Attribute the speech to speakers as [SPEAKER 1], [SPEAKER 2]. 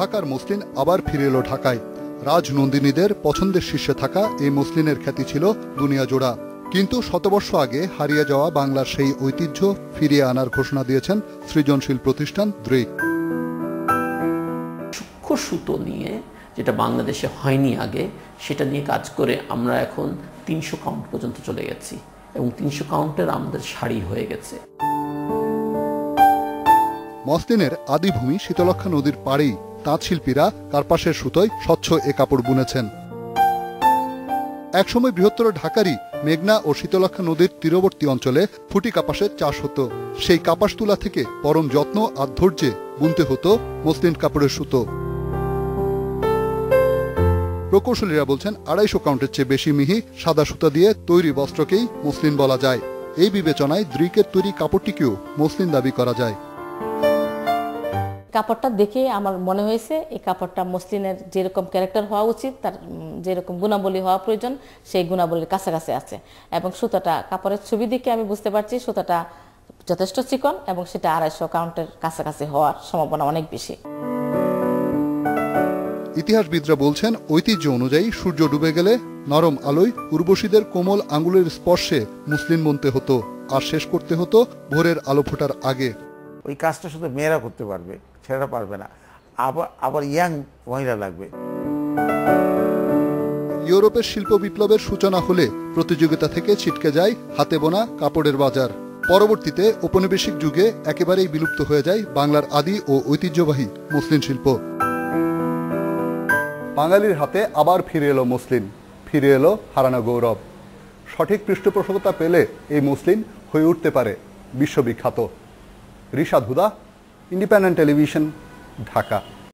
[SPEAKER 1] ঢাকার মসলিন আবার ফিরে এলো ঢাকায়। রাজনন্দিনীদের পছন্দের শীর্ষে থাকা এই মসলিনের খ্যাতি ছিল দুনিয়া জোড়া। কিন্তু শতবর্ষ আগে হারিয়ে যাওয়া বাংলার সেই ঐতিহ্য ফিরিয়ে আনার ঘোষণা দিয়েছেন সৃজনশীল প্রতিষ্ঠান দ্রিক।
[SPEAKER 2] সূক্ষ্ম সুতো নিয়ে, যেটা বাংলাদেশে হয়নি আগে, সেটা নিয়ে কাজ করে আমরা এখন 300 কাউন্ট পর্যন্ত চলে গেছি এবং 300 কাউন্টের আমাদের শাড়ি হয়ে গেছে।
[SPEAKER 1] মসলিনের আদিভূমি শীতলক্ষ্যা নদীর পাড়েই তাঁত শিল্পীরা কার্পাসের সুতোয় স্বচ্ছ এ কাপড় বুনেছেন। একসময় বৃহত্তর ঢাকারই মেঘনা ও শীতলক্ষ্যা নদীর তীরবর্তী অঞ্চলে ফুটি কাপাসের চাষ হতো। সেই কাপাস তুলা থেকে পরম যত্ন আর ধৈর্যে বুনতে হতো মসলিন কাপড়ের সুতো। প্রকৌশলীরা বলছেন 250 কাউন্টের চেয়ে বেশি মিহি সাদা সুতা দিয়ে তৈরি বস্ত্রকেই মসলিন বলা যায়। এই বিবেচনায় দ্রিকের তৈরি কাপড়টিকেও মসলিন দাবি করা যায়।
[SPEAKER 3] কাপড়টা দেখে আমার মনে হয়েছে এই কাপড়টা মসলিনের যেরকম ক্যারেক্টার হওয়া উচিত, তার যেরকম গুণাবলী হওয়া প্রয়োজন, সেই গুণাবলীর কাছাকাছি আছে। এবং সুতাটা, কাপড়ের ছবি দেখে আমি বুঝতে পারছি সুতাটা যথেষ্ট চিকন এবং সেটা 250 কাউন্টের কাছাকাছি হওয়ার সম্ভাবনা অনেক বেশি।
[SPEAKER 1] ইতিহাসবিদরা বলছেন ঐতিহ্য অনুযায়ী সূর্য ডুবে গেলে নরম আলোয় উর্বশীদের কোমল আঙুলের স্পর্শে মুসলিন বুনতে হতো, আর শেষ করতে হতো ভোরের আলো ফোটার আগে।
[SPEAKER 4] ওই কাজটা শুধু মেয়েরা করতে পারবে, ছেলেরা পারবে না। আবার ইয়াং মহিলা লাগবে।
[SPEAKER 1] ইউরোপের শিল্প বিপ্লবের সূচনা হলে প্রতিযোগিতা থেকে ছিটকে যায় হাতে বোনা কাপড়ের বাজার। পরবর্তীতে ঔপনিবেশিক যুগে একেবারেই বিলুপ্ত হয়ে যায় বাংলার আদি ও ঐতিহ্যবাহী মসলিন শিল্প। বাঙালির হাতে আবার ফিরে এলো মসলিন, ফিরে এলো হারানো গৌরব। সঠিক পৃষ্ঠপোষকতা পেলে এই মসলিন হয়ে উঠতে পারে বিশ্ববিখ্যাত। রিশাদ হুদা, ইন্ডিপেন্ডেন্ট টেলিভিশন, ঢাকা।